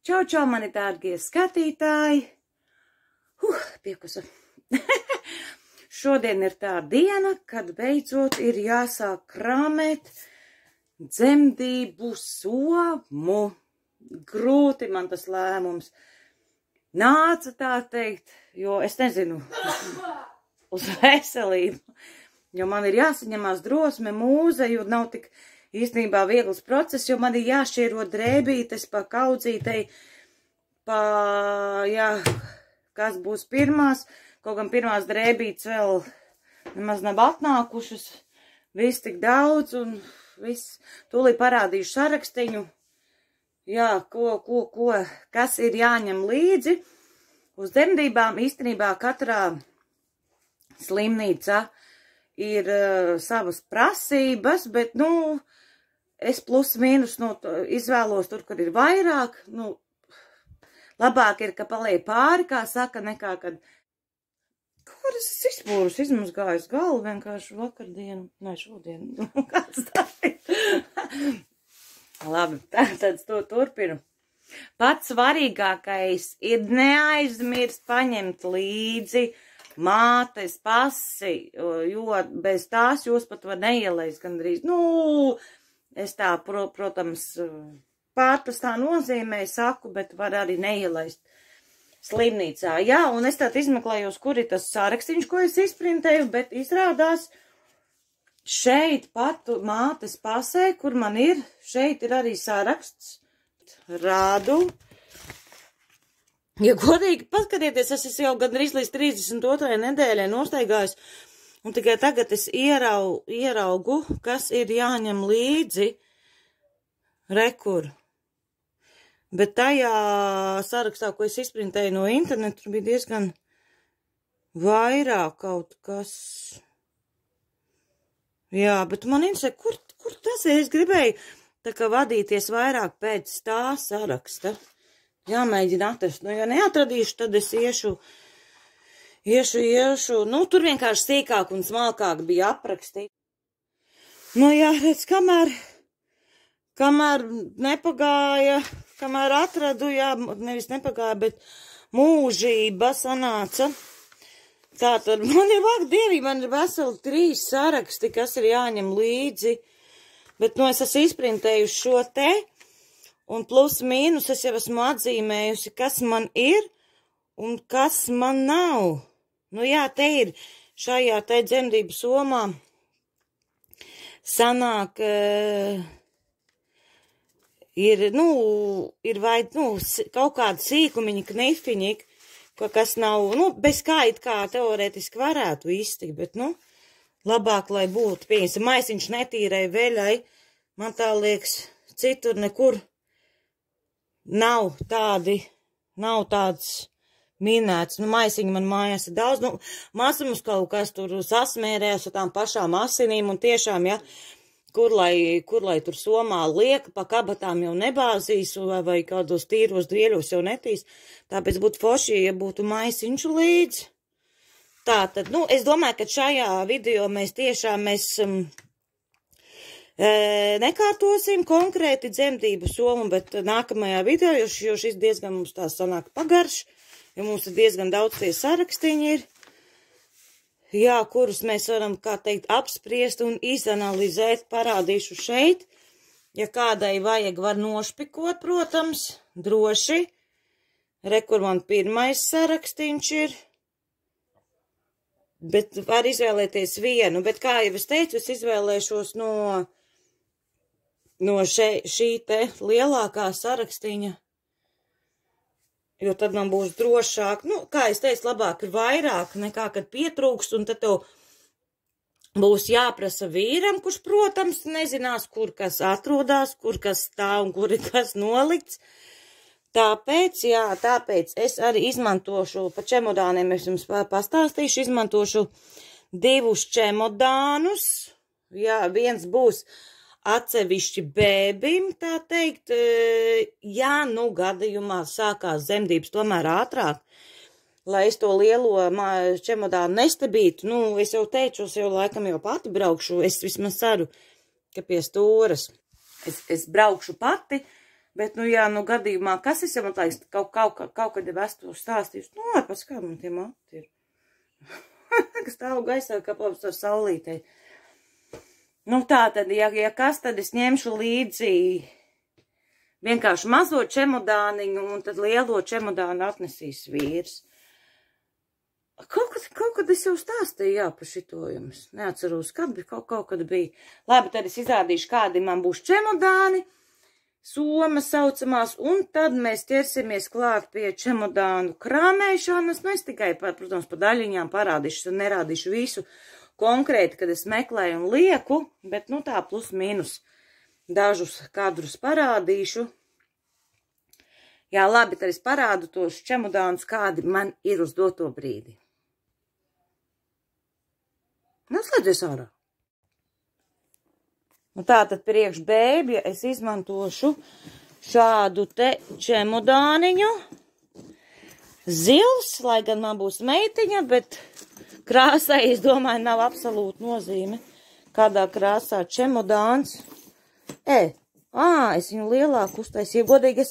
Čau, čau, mani dārgie skatītāji! Piekusa. Šodien ir tā diena, kad beidzot ir jāsāk krāmēt dzemdību somu. Grūti man tas lēmums. Nāca tā teikt, jo es nezinu, uz veselību. Jo man ir jāsaņemās drosme, mūze, jo nav tik īstenībā viegls process, jo man ir jāšķiero drēbītes pa kaudzītei, kas būs pirmās. Kaut gan pirmās drēbītes vēl nemaz nav atnākušas. Viss tik daudz un viss. Tūlīt parādīšu sarakstiņu. Jā, kas ir jāņem līdzi. Uz dzemdībām īstenībā katrā slimnīcā ir savas prasības, bet, es plus mīnus izvēlos tur, kur ir vairāk. Labāk ir, ka paliek pāri, kā saka, nekā, kad... Kur es izpūrus, izmazgājus galvu vienkārši vakardienu, ne šodien, kāds tā ir. Labi, tad to turpinu. Pats svarīgākais ir neaizmirst paņemt līdzi mātes pasi, jo bez tās jūs pat var neielaist gandrīz. Es tā, protams, pārtas tā nozīmē saku, bet var arī neielaist slimnīcā. Jā, un es tātad izmeklējos, kur ir tas sārakstiņš, ko es izprintēju, bet izrādās šeit pat mātes pasē, kur man ir, šeit ir arī sāraksts. Rādu. Ja godīgi paskatieties, es jau gandrīz līdz 32. nedēļai nosteigājos, un tikai tagad es ieraugu, kas ir jāņem līdzi rekur. Bet tajā sarakstā, ko es izprintēju no interneta, tur bija diezgan vairāk kaut kas. Jā, bet man interesē, kur tas ir? Es gribēju tā kā vadīties vairāk pēc tā saraksta. Jāmēģina atrast. Ja neatradīšu, tad es iešu. Tur vienkārši sīkāk un smalkāk bija aprakstīt. Jā, redz, kamēr nepagāja, kamēr atradu, nevis nepagāja, bet mūžība sanāca. Tātad man ir veseli 3 saraksti, kas ir jāņem līdzi, bet, es esmu izprintējuši šo te, un plus mīnus es jau esmu atzīmējusi, kas man ir un kas man nav. Te ir šajā te dzemdību somā sanāk... Ir kaut kādi sīkumiņi, knifiņi, kas nav, bez kā it kā teorētiski varētu iztikt, bet, labāk, lai būtu, pieņemsim, maisiņš netīrai veļai, man tā liekas, citur nekur nav tāds minēts, maisiņi man mājās ir daudz, mazums kaut kas tur sasmērējās ar tām pašām asinīm, un tiešām, kur lai tur somā liek, pa kabatām jau nebāzīs, vai kādos tīros drieļos jau netīs. Tāpēc būtu forši, ja būtu maisiņš līdzi. Tātad, es domāju, ka šajā video mēs tiešām nekārtosim konkrēti dzemdību somu, bet nākamajā video, jo šis diezgan mums tā sanāk pagarš, jo mums ir diezgan daudz tie sarakstiņi ir. Jā, kurus mēs varam, kā teikt, apspriest un izanalizēt, parādīšu šeit. Ja kādai vajag, var nošpikot, protams, droši. Kur man pirmais sarakstīns ir. Bet var izvēlēties vienu. Bet, kā jau es teicu, es izvēlēšos no šī te lielākā sarakstīņa. Jo tad man būs drošāk, kā es teicu, labāk ir vairāk nekā, kad pietrūkst, un tad tev būs jāprasa vīram, kurš, protams, nezinās, kur kas atrodas, kur kas stāv un kur ir kas nolikts. Tāpēc es arī izmantošu, pa čemodāniem es jums pastāstīšu, izmantošu 2 čemodānus. Jā, viens būs atsevišķi bēbim, tā teikt, gadījumā sākās dzemdības tomēr ātrāk, lai es to lielo čemodānu nestebītu, es jau teicu, es jau laikam jau pati braukšu, es vismaz ceru, ka pie stūras es braukšu pati, Bet, nu, jā, nu, gadījumā, kas es jau, man liekas, kaut kad jau esmu stāstījusi, nu, ārpēc kā man tie mati ir. Kas stāv gaisā, kā plavas to saulītei. Nu, tā tad, ja kas, tad es ņemšu līdzi vienkārši mazo čemodāniņu, un tad lielo čemodānu atnesīs vīrs. Kaut kad es jau stāstīju, jā, par šito jums. Neatceros, kad bija, kaut kad bija. Labi, tad es izrādīšu, kādi man būs čemodāni, somas saucamās, un tad mēs ķersimies klāt pie čemodānu krāmēšanas. Nu, es tikai, protams, pa daļiņām parādīšu, nerādīšu visu konkrēti, kad es meklēju un lieku, bet, nu, tā plus mīnus dažus kadrus parādīšu. Jā, labi, tad es parādu tos čemodānus, kādi man ir uz doto brīdi. Neslēdzies ārā. Nu, tātad priekš bēbja es izmantošu šādu te čemodāniņu. Zils, lai gan man būs meitiņa, bet krāsai, es domāju, nav absolūta nozīme. Kādā krāsā čemodāns. Es viņu lielāku uztaisīju. Godīgi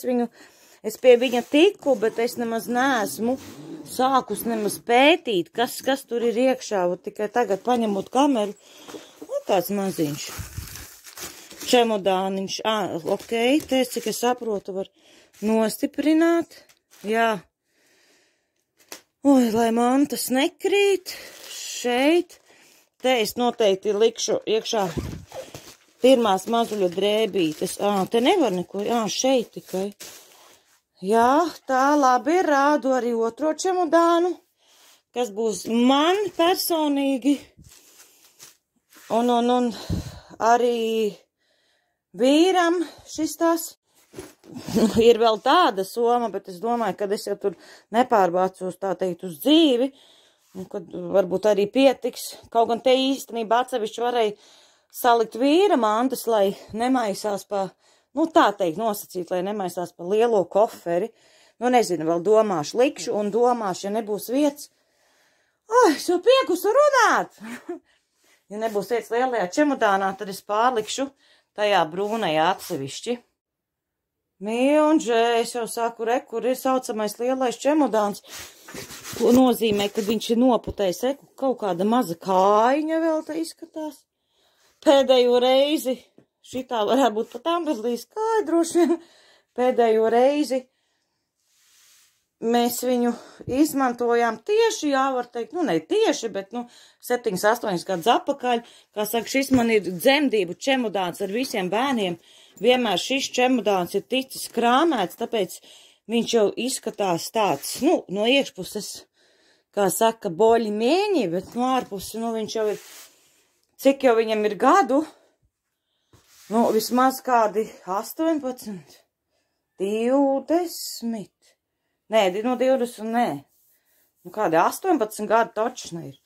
es pie viņa tiku, bet es nemaz neesmu sākus nemaz pētīt, kas tur ir iekšā. Tikai tagad paņemot kameru. Un tāds maziņš čemodāniņš. Ok, te, cik es saprotu, var nostiprināt. Jā. Oi, lai mantas nekrīt. Šeit. Te es noteikti likšu iekšā pirmās mazuļa drēbītes. Te nevar neko. Šeit tikai. Jā, tā labi, rādu arī otro čemodānu, kas būs man personīgi. Un arī vīram šis tās. Ir vēl tāda soma, bet es domāju, ka es jau tur nepārbācos, tā teikt, uz dzīvi. Un kad varbūt arī pietiks. Kaut gan te īstenībā atsevišķi varēja salikt vīra mantas, lai nemaisās pa, nu tā teikt, nosacīt, lai nemaisās pa lielo koferi. Nu nezinu, vēl domāšu, likšu un domāšu, ja nebūs vietas. Es jau piekusu runāt! Ja nebūs vietas lielajā čemodānā, tad es pārlikšu tajā brūnajā atsevišķi. Mīlģē, es jau saku, kur ir saucamais lielais čemodāns, ko nozīmē, ka viņš ir noputējis, kaut kāda maza kājiņa vēl te izskatās. Pēdējo reizi, šitā varētu būt pat Amberlīs kāja droši vien, pēdējo reizi mēs viņu izmantojām tieši, jā, var teikt, nu ne tieši, bet, 7-8 gadus atpakaļ, kā saka, šis man ir dzemdību čemodāns ar visiem bērniem. Vienmēr šis čemodāns ir ticis krāmēts, tāpēc viņš jau izskatās tāds, no iekšpuses, kā saka, boļi mieņi, bet no ārpuses, viņš jau ir, cik jau viņam ir gadu, vismaz kādi 18, 20, nē, no 20, nē, kādi 18 gadi točni ir.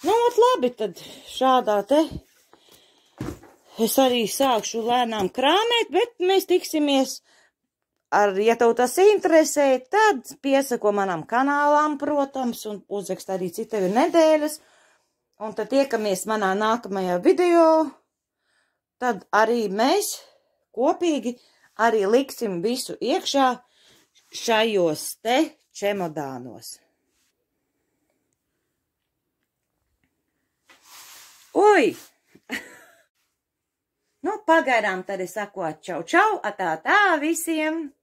Labi, tad šādā te. Es arī sākšu lēnām krāmēt, bet mēs tiksimies ja tev tas interesē, tad piesako manam kanālām, protams, un uzrakst arī cik tev ir nedēļas. Un tad tiekamies manā nākamajā video. Tad arī mēs kopīgi arī liksim visu iekšā šajos te čemodānos. Ui! Pagaidām tad es saku čau, čau, atā visiem!